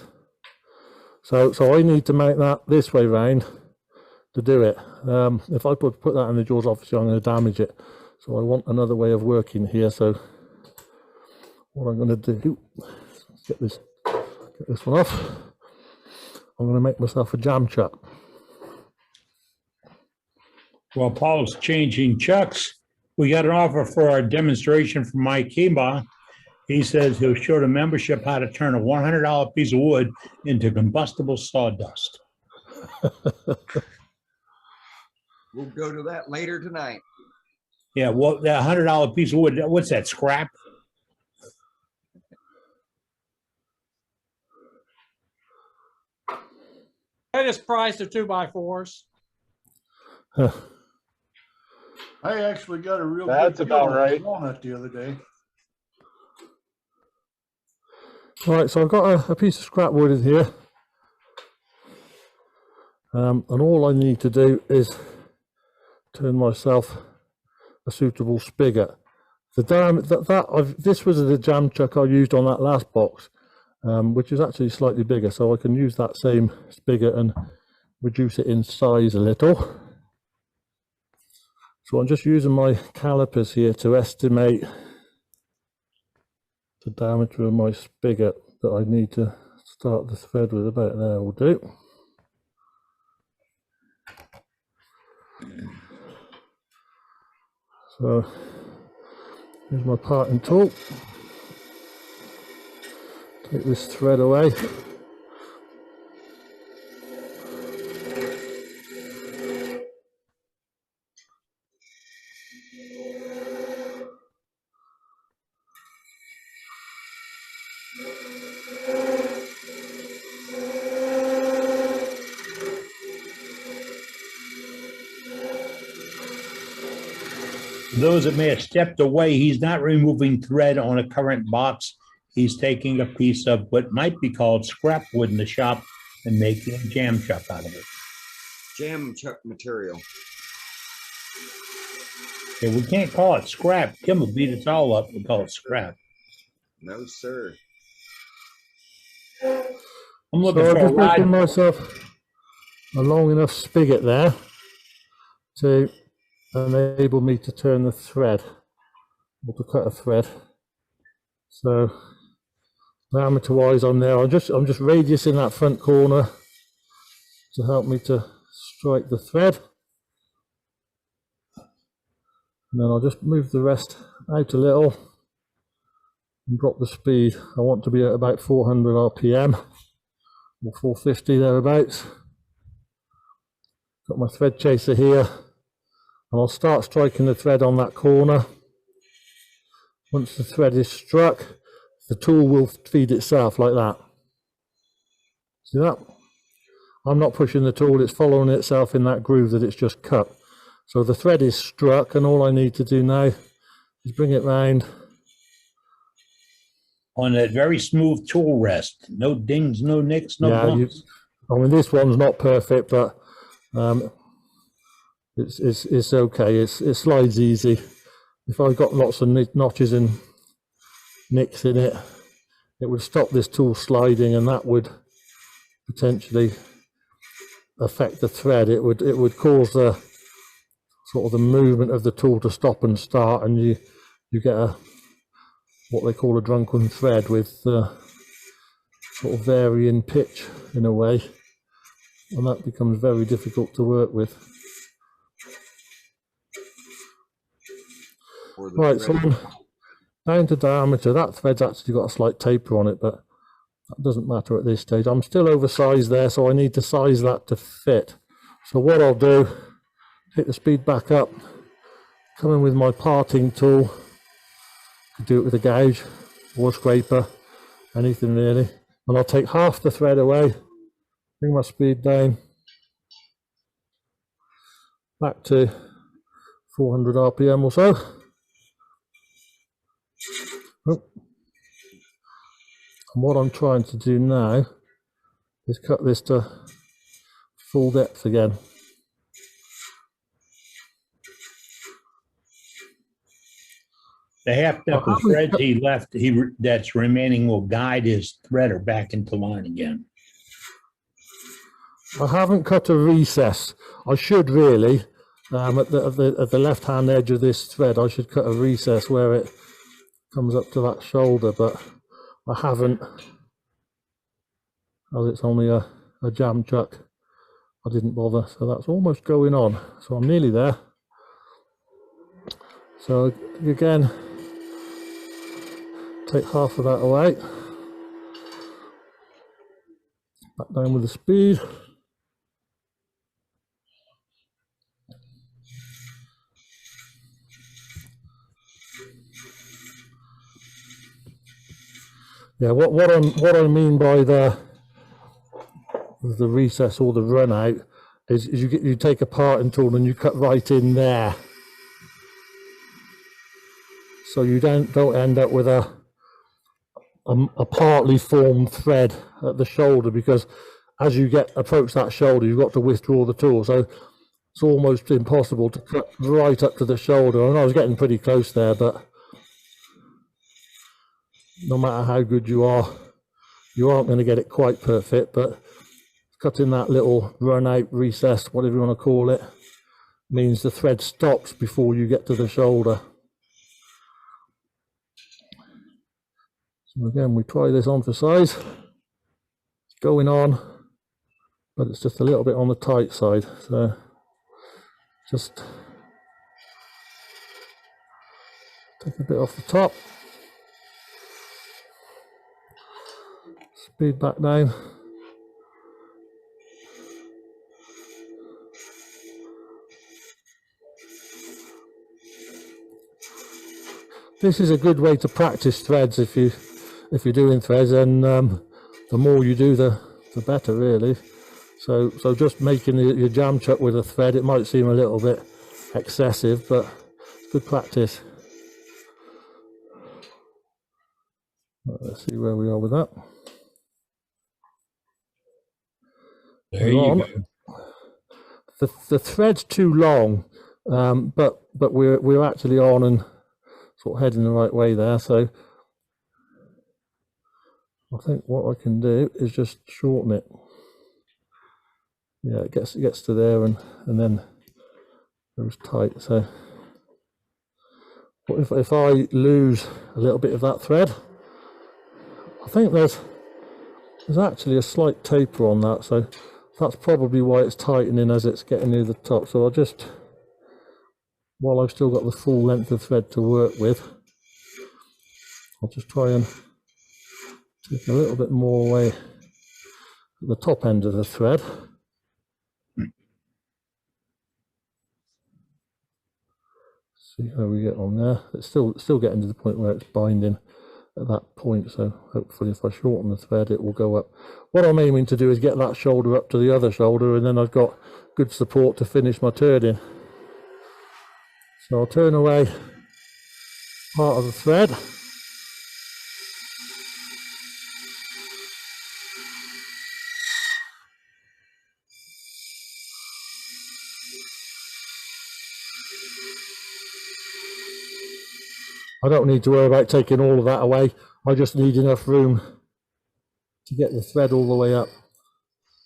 So I need to make that this way round to do it. If I put that in the jaws, obviously I'm going to damage it. So I want another way of working here. So what I'm going to do, get this one off. I'm going to make myself a jam chuck. While Paul's changing chucks, we got an offer for our demonstration from Mike Keba. He says he'll show the membership how to turn a $100 piece of wood into combustible sawdust. We'll go to that later tonight. Yeah, well, that $100 piece of wood, what's that, scrap? Latest price of 2x4s. I actually got a real That's good deal about on right. walnut the other day. Right, so I've got a piece of scrap wood in here. And all I need to do is turn myself a suitable spigot. The diameter this was the jam chuck I used on that last box, which is actually slightly bigger, so I can use that same spigot and reduce it in size a little. So I'm just using my calipers here to estimate the diameter of my spigot that I need to start the thread with. About there will do. So here's my parting tool. Take this thread away. Those that may have stepped away, he's not removing thread on a current box. He's taking a piece of what might be called scrap wood in the shop and making a jam chuck out of it. Jam chuck material. Okay, we can't call it scrap. Tim will beat us all up. We call it scrap. No, sir. I'm looking So for I'm a just making rod. myself a long enough spigot there to enable me to turn the thread, or to cut a thread. So diameter wise I'm there. I'm just radiusing that front corner to help me to strike the thread. And then I'll just move the rest out a little and drop the speed. I want to be at about 400 RPM or 450 thereabouts. Got my thread chaser here. And I'll start striking the thread on that corner. Once the thread is struck, the tool will feed itself like that. See that? I'm not pushing the tool, it's following itself in that groove that it's just cut. So the thread is struck, and all I need to do now is bring it round. On that very smooth tool rest. No dings, no nicks, no bumps. I mean, this one's not perfect, but it's okay. It slides easy. If I got lots of notches and nicks in it, it would stop this tool sliding, and that would potentially affect the thread. It would cause the sort of the movement of the tool to stop and start, and you get what they call a drunken thread with sort of varying pitch in a way, and that becomes very difficult to work with. Right, so I'm down to diameter. That thread's actually got a slight taper on it, but that doesn't matter at this stage. I'm still oversized there, so I need to size that to fit. So what I'll do, take the speed back up, come in with my parting tool. Could do it with a gouge or a scraper, anything really. And I'll take half the thread away, bring my speed down, back to 400 RPM or so. Oh. And what I'm trying to do now is cut this to full depth again. The half depth of threads he left, that's remaining will guide his threader back into line again. I haven't cut a recess. I should really, at the left-hand edge of this thread, I should cut a recess where it comes up to that shoulder, but I haven't, as it's only a jam chuck. I didn't bother, so that's almost going on. So I'm nearly there. So again, take half of that away. Back down with the speed. Yeah, what I mean by the recess or the run out is you take a parting tool and you cut right in there, so you don't end up with a partly formed thread at the shoulder, because as you approach that shoulder, you've got to withdraw the tool. So it's almost impossible to cut right up to the shoulder. And I was getting pretty close there, but no matter how good you aren't going to get it quite perfect. But cutting that little run out, recess, whatever you want to call it, means the thread stops before you get to the shoulder. So again, we try this on for size. It's going on, but it's just a little bit on the tight side. So just take a bit off the top, speed back down. This is a good way to practice threads if you're doing threads, and the more you do, the better, really. So just making your jam chuck with a thread, it might seem a little bit excessive, but it's good practice. Let's see where we are with that. There you go. The thread's too long, but we're actually on and sort of heading the right way there. So I think what I can do is just shorten it. Yeah, it gets to there and then goes tight. So if I lose a little bit of that thread, I think there's actually a slight taper on that, so that's probably why it's tightening as it's getting near the top. So I'll just, while I've still got the full length of thread to work with, I'll just try and take a little bit more away at the top end of the thread. See how we get on there. It's still getting to the point where it's binding at that point, so hopefully if I shorten the thread it will go up. What I'm aiming to do is get that shoulder up to the other shoulder, and then I've got good support to finish my turning. So I'll turn away part of the thread. I don't need to worry about taking all of that away. I just need enough room to get the thread all the way up.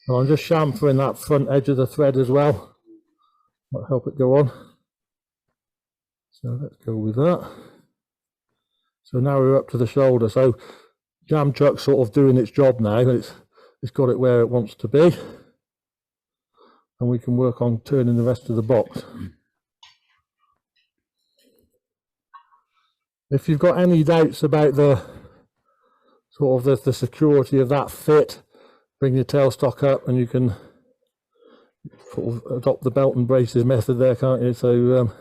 And I'm just chamfering that front edge of the thread as well. Might help it go on. So let's go with that. So now we're up to the shoulder. So jam chuck's sort of doing its job now. It's got it where it wants to be. And we can work on turning the rest of the box. If you've got any doubts about the sort of the security of that fit, bring your tailstock up and you can sort of adopt the belt and braces method there, can't you? So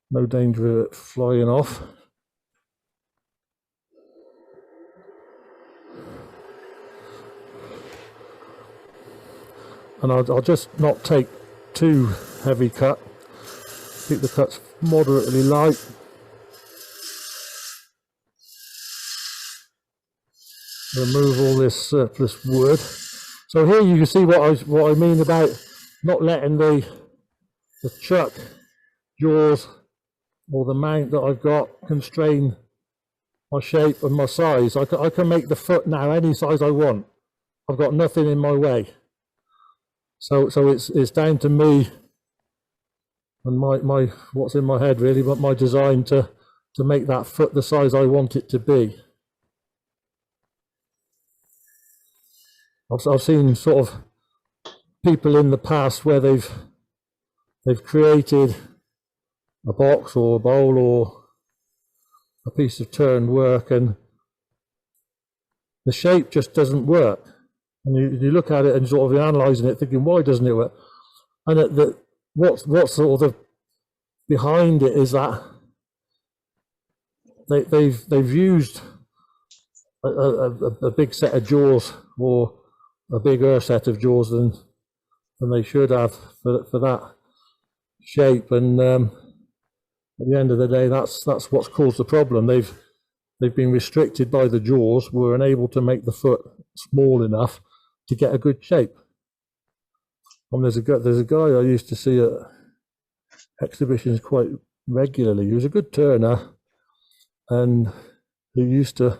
no danger of it flying off. And I'll just not take too heavy cut, keep the cuts moderately light. Remove all this surplus wood. So here you can see what I mean about not letting the chuck jaws or the mount that I've got constrain my shape and my size. I can make the foot now any size I want. I've got nothing in my way. So it's down to me and my what's in my head really, but my design to make that foot the size I want it to be. I've seen sort of people in the past where they've created a box or a bowl or a piece of turned work, and the shape just doesn't work. And you look at it and sort of you're analysing it, thinking, why doesn't it work? And what's sort of behind it is that they've used a big set of jaws or a bigger set of jaws than they should have for that shape, and at the end of the day, that's what's caused the problem. They've been restricted by the jaws, were unable to make the foot small enough to get a good shape. There's a guy I used to see at exhibitions quite regularly. He was a good turner, and he used to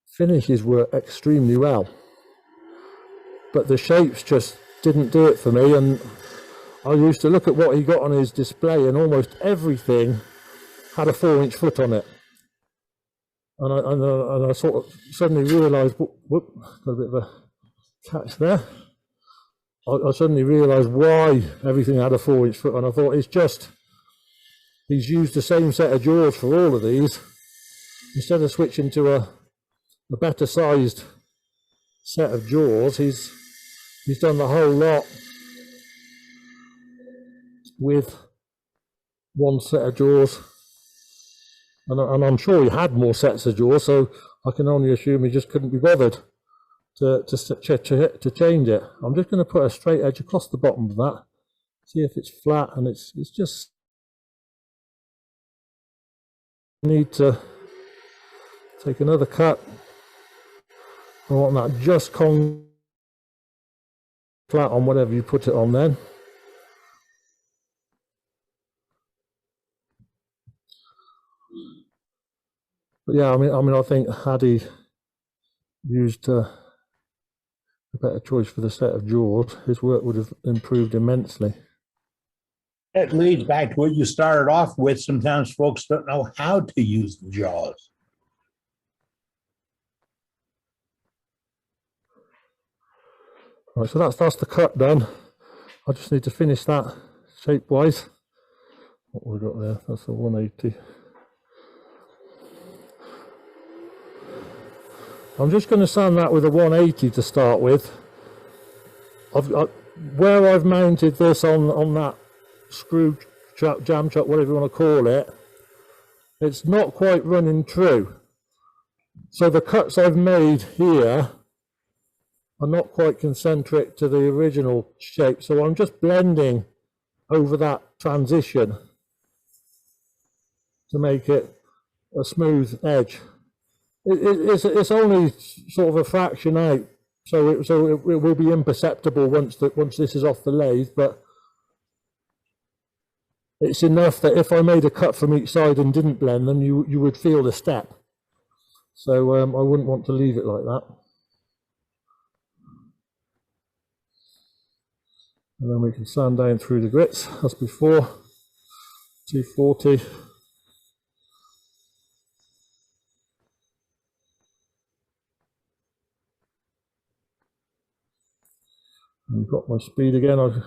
finish his work extremely well. But the shapes just didn't do it for me, and I used to look at what he got on his display, and almost everything had a 4-inch foot on it. And I sort of suddenly realised, whoop, got a bit of a catch there. I suddenly realised why everything had a 4-inch foot, and I thought he's used the same set of jaws for all of these. Instead of switching to a better sized set of jaws, he's done the whole lot with one set of jaws. And I'm sure he had more sets of jaws, so I can only assume he just couldn't be bothered to change it. I'm just going to put a straight edge across the bottom of that, see if it's flat, and it's just need to take another cut. I want that just flat on whatever you put it on then. But yeah, I mean, I think had he used a better choice for the set of jaws, his work would have improved immensely. That leads back to what you started off with. Sometimes folks don't know how to use the jaws. Right, so that's the cut done. I just need to finish that shape-wise. What we got there? That's a 180. I'm just going to sand that with a 180 to start with. Where I've mounted this on that screw chuck, jam chuck, whatever you want to call it, it's not quite running true. So the cuts I've made here are not quite concentric to the original shape. So I'm just blending over that transition to make it a smooth edge. It's only sort of a fraction out, so it will be imperceptible once this is off the lathe, but it's enough that if I made a cut from each side and didn't blend them, you would feel the step. So I wouldn't want to leave it like that. And then we can sand down through the grits as before. 240. I've got my speed again. I just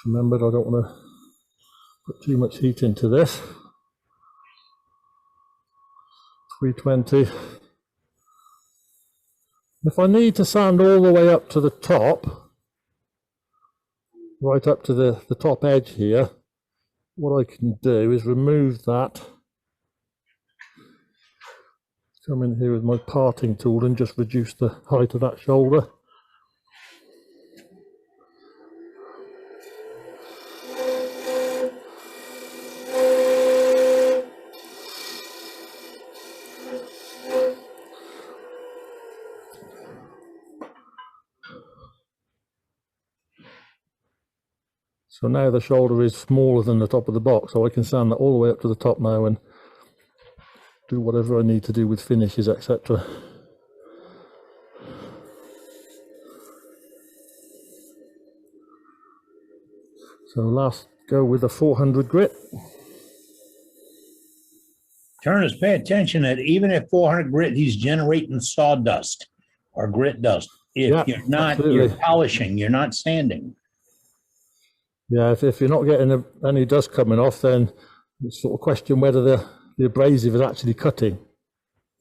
remembered I don't want to put too much heat into this. 320. If I need to sand all the way up to the top, right up to the top edge here, what I can do is remove that. Come in here with my parting tool and just reduce the height of that shoulder. So now the shoulder is smaller than the top of the box, so I can sand that all the way up to the top now and do whatever I need to do with finishes, etc. So last go with a 400 grit. Turners, pay attention that even at 400 grit, he's generating sawdust or grit dust. If you're not, you're polishing, you're not sanding. Yeah, if you're not getting any dust coming off, then it's sort of question whether the abrasive is actually cutting.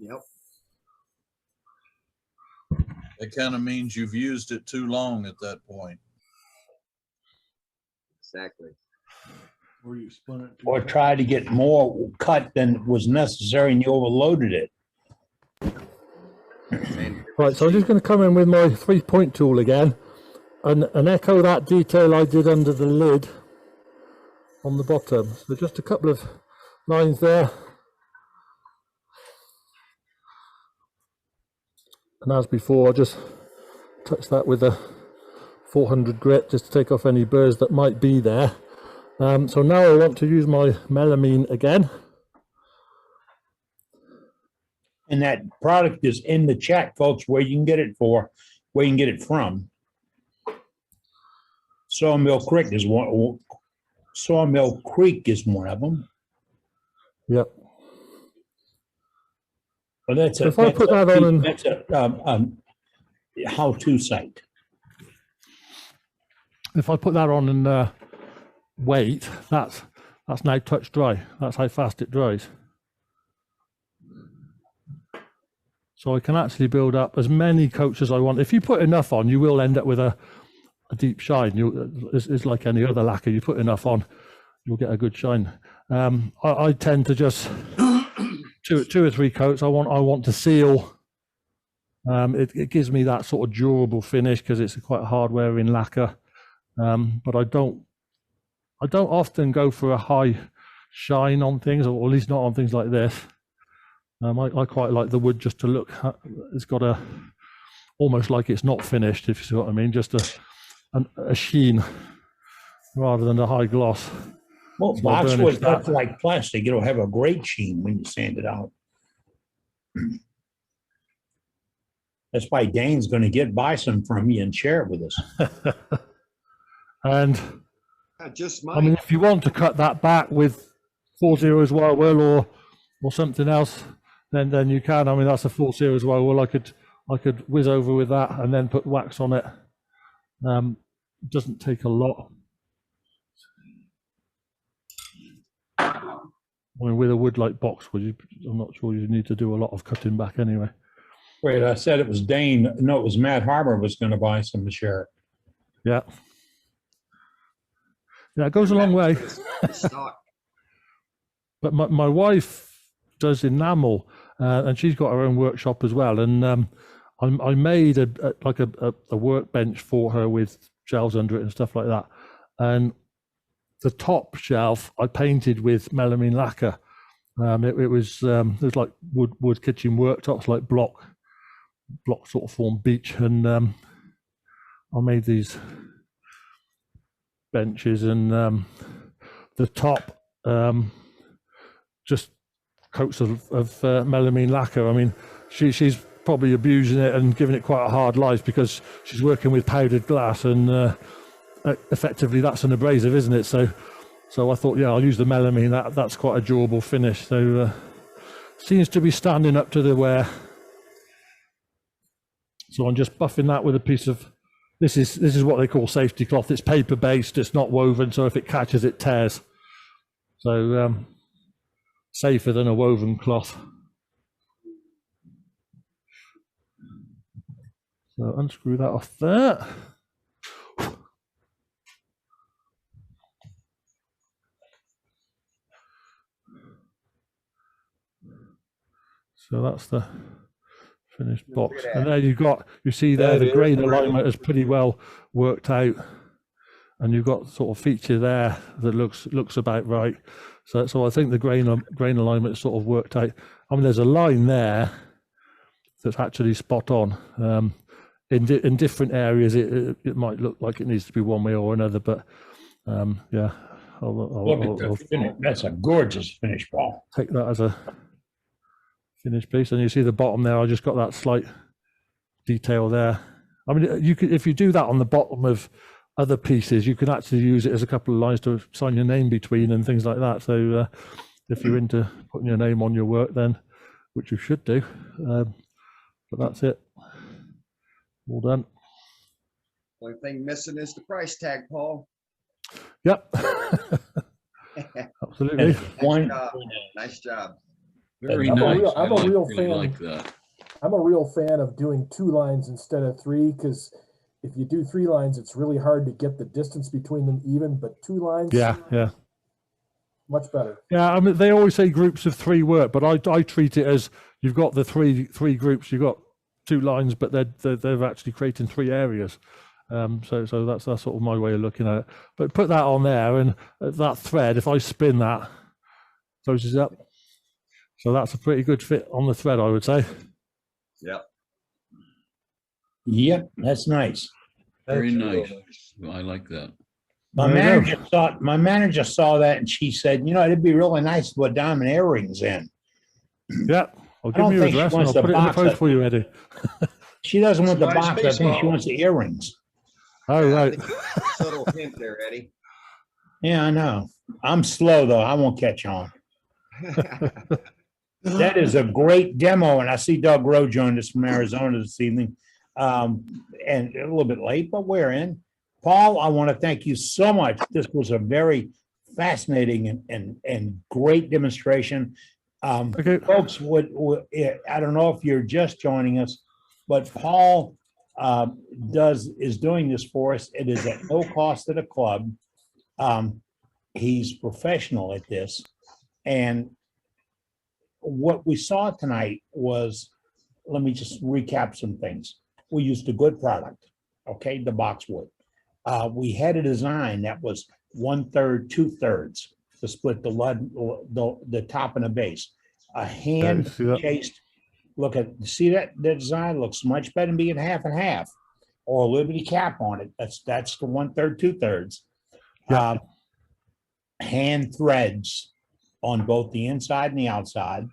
Yep. It kind of means you've used it too long at that point. Exactly. Or you spun it too Or fast. try to get more cut than was necessary and you overloaded it. Right, so I'm just going to come in with my 3-point tool again and echo that detail I did under the lid on the bottom. So just a couple of lines there. And as before, I just touch that with a 400 grit just to take off any burrs that might be there. So now I want to use my melamine again. And that product is in the chat, folks, where you can get it from. Sawmill Creek is one. Sawmill Creek is one of them. Yep. Well, that's So if I put that on, that's a how-to site. if I put that on and wait, that's now touch dry. That's how fast it dries. So I can actually build up as many coats as I want. If you put enough on, you will end up with a deep shine. It's like any other lacquer. You put enough on, you'll get a good shine. I tend to just two or three coats. I want to seal. It gives me that sort of durable finish because it's quite a hard wearing lacquer. But I don't often go for a high shine on things, or at least not on things like this. I quite like the wood just to look. It's got almost like it's not finished, if you see what I mean. Just a sheen rather than a high gloss. Well, So boxwood, that's like plastic. It'll have a great sheen when you sand it out. That's why Dane's going to buy some from you and share it with us. And I mean, if you want to cut that back with 40 wild will or something else, then you can. I mean, that's a 40 wild will. I could whiz over with that and then put wax on it. It doesn't take a lot. I mean, with a wood like boxwood, I'm not sure you need to do a lot of cutting back anyway. Wait, I said it was Dane. No, it was Matt Harbour was going to buy some to share. Yeah. Yeah, it goes a long way. But my wife does enamel, and she's got her own workshop as well. And I made a workbench for her with shelves under it and stuff like that. And the top shelf I painted with melamine lacquer. It was like wood kitchen worktops, like block sort of form beach, and I made these benches, and the top just coats of melamine lacquer. I mean, she's probably abusing it and giving it quite a hard life because she's working with powdered glass, and effectively that's an abrasive, isn't it? So I thought, yeah, I'll use the melamine. That's quite a durable finish. So seems to be standing up to the wear. So I'm just buffing that with a piece of, this is what they call safety cloth. It's paper based, it's not woven, so if it catches, it tears. So safer than a woven cloth. So unscrew that off there. So that's the finished box, and there you see there the grain alignment is pretty well worked out, and you've got sort of feature there that looks about right. So I think the grain alignment is sort of worked out. I mean, there's a line there that's actually spot on. In different areas, it might look like it needs to be one way or another, but yeah. Look at the finish. That's a gorgeous finish, Paul. Take that as a finished piece, and you see the bottom there. I just got that slight detail there. I mean, you could, if you do that on the bottom of other pieces, you can actually use it as a couple of lines to sign your name between and things like that. So if you're into putting your name on your work, then, which you should do, but that's it. All done. Only thing missing is the price tag, Paul. Yep. Absolutely. Nice job. Very nice. I'm a real really fan. like that. I'm a real fan of doing 2 lines instead of 3, because if you do 3 lines, it's really hard to get the distance between them even, but 2 lines, Yeah. much better. Yeah, I mean, they always say groups of 3 work, but I treat it as you've got the three groups, you've got 2 lines, but they're actually creating 3 areas. So that's sort of my way of looking at it. But put that on there, and that thread, if I spin that, closes up. So that's a pretty good fit on the thread, I would say. Yep. Yep, that's nice. Very That's real nice. I like that. My There you go. manager saw that and she said, you know, it'd be really nice to put diamond earrings in. Yeah, I'll I give don't you your think she address and wants I'll the put it in the box post up. for you, Eddie. She doesn't want the Nice box. I think she baseball. wants the earrings. Oh, I right. think that's a subtle hint there, Eddie. Yeah, I know. I'm slow though. I won't catch on. That is a great demo. And I see Doug Rowe joined us from Arizona this evening. And a little bit late, but we're in. Paul, I want to thank you so much. This was a very fascinating and great demonstration. Okay. Folks, I don't know if you're just joining us, but Paul is doing this for us. It is at no cost to the club. He's professional at this. And what we saw tonight was, let me just recap some things. We used a good product, okay, the boxwood. We had a design that was 1/3, 2/3 to split the top and the base. A hand see that? chased. See that the design looks much better than being half and half, or a liberty cap on it. That's the 1/3, 2/3. Yeah. Hand threads on both the inside and the outside.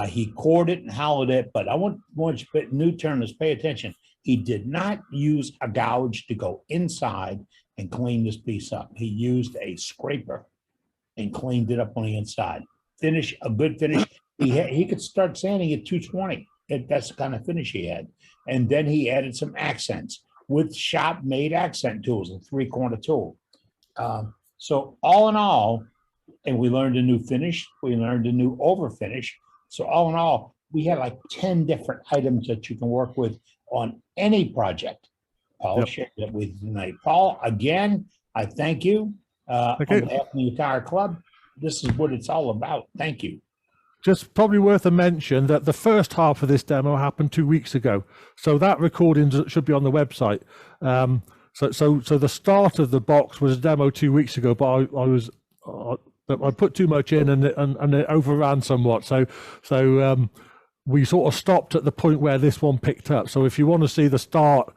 He cored it and hollowed it, but I want new turners pay attention. He did not use a gouge to go inside and clean this piece up. He used a scraper and cleaned it up on the inside. A good finish. He could start sanding at 220. That's the kind of finish he had. And then he added some accents with shop-made accent tools, a 3-corner tool. So all in all, and we learned a new finish. We learned a new over finish. So all in all, we had like 10 different items that you can work with on any project. Paul shared that with you tonight. Paul, again, I thank you on behalf of the entire club. This is what it's all about. Thank you. Just probably worth a mention that the first half of this demo happened 2 weeks ago. So that recording should be on the website. So the start of the box was a demo 2 weeks ago, but I put too much in and it overran somewhat. So we sort of stopped at the point where this one picked up. So if you want to see the start,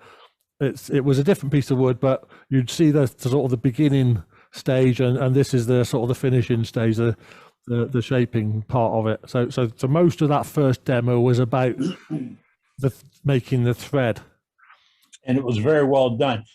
it was a different piece of wood, but you'd see the sort of the beginning stage, and this is the sort of the finishing stage, the shaping part of it. So most of that first demo was about making the thread. And it was very well done.